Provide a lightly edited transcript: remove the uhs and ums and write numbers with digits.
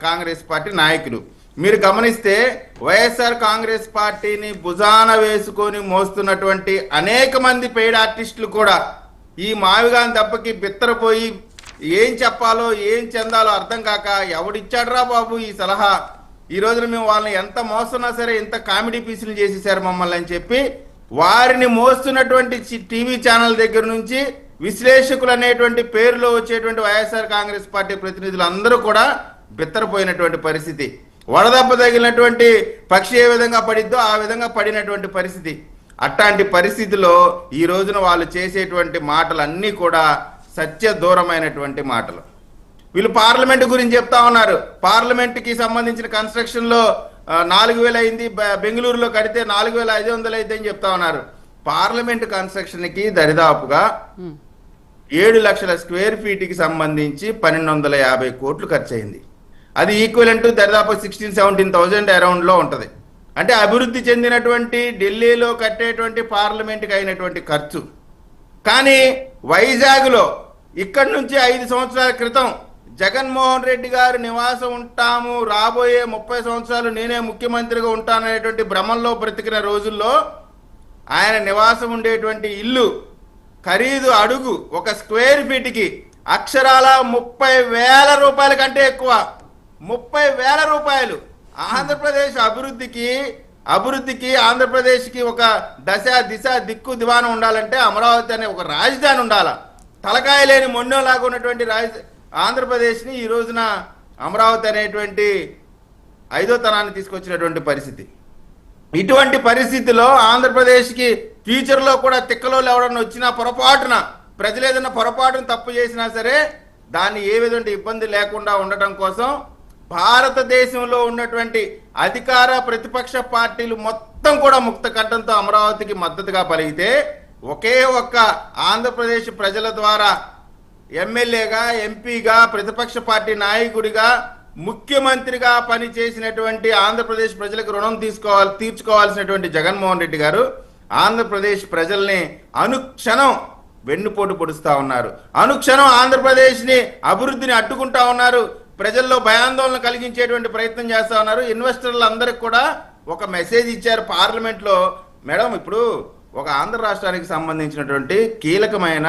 Congress party నాయకులు. మీరు గమనిస్తే వైఎస్ఆర్ కాంగ్రెస్ పార్టీని భుజాన వేసుకొని మోస్తున్నటువంటి అనేక మంది పెయిడ్ ఆర్టిస్టులు కూడా ఈ మావిగాని దెబ్బకి బిత్తరపోయి ఏం చెప్పాలో ఏం చెందాలో అర్థం కాక ఎవడిచ్చాడ్రా బాబు ఈ సలహా, ఈ రోజున మేము వాళ్ళని ఎంత మోస్తున్నా సరే ఇంత కామెడీ పీసులు చేసేసారు మమ్మల్ని అని చెప్పి వారిని మోస్తున్నటువంటి టీవీ ఛానల్ దగ్గర నుంచి విశ్లేషకులు అనేటువంటి పేరులో వచ్చేటువంటి వైఎస్ఆర్ కాంగ్రెస్ పార్టీ ప్రతినిధులు అందరూ కూడా బిత్తరపోయినటువంటి పరిస్థితి. వడదెబ్బ తగిలినటువంటి పక్షి ఏ విధంగా పడిద్దో ఆ విధంగా పడినటువంటి పరిస్థితి. అట్లాంటి పరిస్థితిలో ఈ రోజున వాళ్ళు చేసేటువంటి మాటలన్నీ కూడా సత్య దూరమైనటువంటి మాటలు. వీళ్ళు పార్లమెంట్ గురించి చెప్తా ఉన్నారు. పార్లమెంట్కి సంబంధించిన కన్స్ట్రక్షన్లో 4,000 అయింది, బెంగళూరులో కడితే 4,500 అయితే అని చెప్తా ఉన్నారు. పార్లమెంట్ కన్స్ట్రక్షన్కి దరిదాపుగా 7 లక్షల స్క్వేర్ ఫీట్కి సంబంధించి 1,250 కోట్లు ఖర్చు అయింది. అది ఈక్వలెంట్ దరిదాపు 16,000-17,000 అరౌండ్లో ఉంటుంది. అంటే అభివృద్ధి చెందినటువంటి ఢిల్లీలో కట్టేటువంటి పార్లమెంట్కి అయినటువంటి ఖర్చు. కానీ వైజాగ్లో ఇక్కడి నుంచి 5 సంవత్సరాల క్రితం జగన్మోహన్ రెడ్డి గారు నివాసం ఉంటాము, రాబోయే 30 సంవత్సరాలు నేనే ముఖ్యమంత్రిగా ఉంటాననేటువంటి భ్రమంలో బ్రతికిన రోజుల్లో ఆయన నివాసం ఉండేటువంటి ఇల్లు ఖరీదు అడుగు ఒక స్క్వేర్ ఫీట్కి అక్షరాల 30,000 రూపాయల కంటే ఎక్కువ. 30,000 రూపాయలు. ఆంధ్రప్రదేశ్ అభివృద్ధికి ఆంధ్రప్రదేశ్కి ఒక దశ దిశ దిక్కు దివానం ఉండాలంటే అమరావతి అనే ఒక రాజధాని ఉండాలా. తలకాయ లేని మొన్నోలాగా ఉన్నటువంటి ఆంధ్రప్రదేశ్ని ఈ రోజున అమరావతి అనేటువంటి 5వ తనాన్ని తీసుకొచ్చినటువంటి పరిస్థితి. ఇటువంటి పరిస్థితిలో ఆంధ్రప్రదేశ్కి ఫ్యూచర్లో కూడా తిక్కలో ఎవడన్నా వచ్చినా పొరపాటున ప్రజలు ఏదైనా పొరపాటును తప్పు చేసినా సరే దాన్ని ఏ విధంగా ఇబ్బంది లేకుండా ఉండటం కోసం భారతదేశంలో ఉన్నటువంటి అధికార ప్రతిపక్ష పార్టీలు మొత్తం కూడా ముక్త కంఠంతో అమరావతికి మద్దతుగా పలిగితే ఒకే ఒక్క ఆంధ్రప్రదేశ్ ప్రజల ద్వారా ఎమ్మెల్యేగా, ఎంపీగా, ప్రతిపక్ష పార్టీ నాయకుడిగా, ముఖ్యమంత్రిగా పనిచేసినటువంటి ఆంధ్రప్రదేశ్ ప్రజలకు రుణం తీర్చుకోవాల్సినటువంటి జగన్మోహన్ రెడ్డి గారు ఆంధ్రప్రదేశ్ ప్రజల్ని అనుక్షణం వెన్నుపోటు పొడుస్తూ ఉన్నారు. అనుక్షణం ఆంధ్రప్రదేశ్ని అభివృద్ధిని అడ్డుకుంటా ఉన్నారు. ప్రజల్లో భయాందోళన కలిగించేటువంటి ప్రయత్నం చేస్తూ ఉన్నారు. ఇన్వెస్టర్లందరికీ కూడా ఒక మెసేజ్ ఇచ్చారు పార్లమెంట్లో. మేడం, ఇప్పుడు ఒక ఆంధ్ర రాష్ట్రానికి సంబంధించినటువంటి కీలకమైన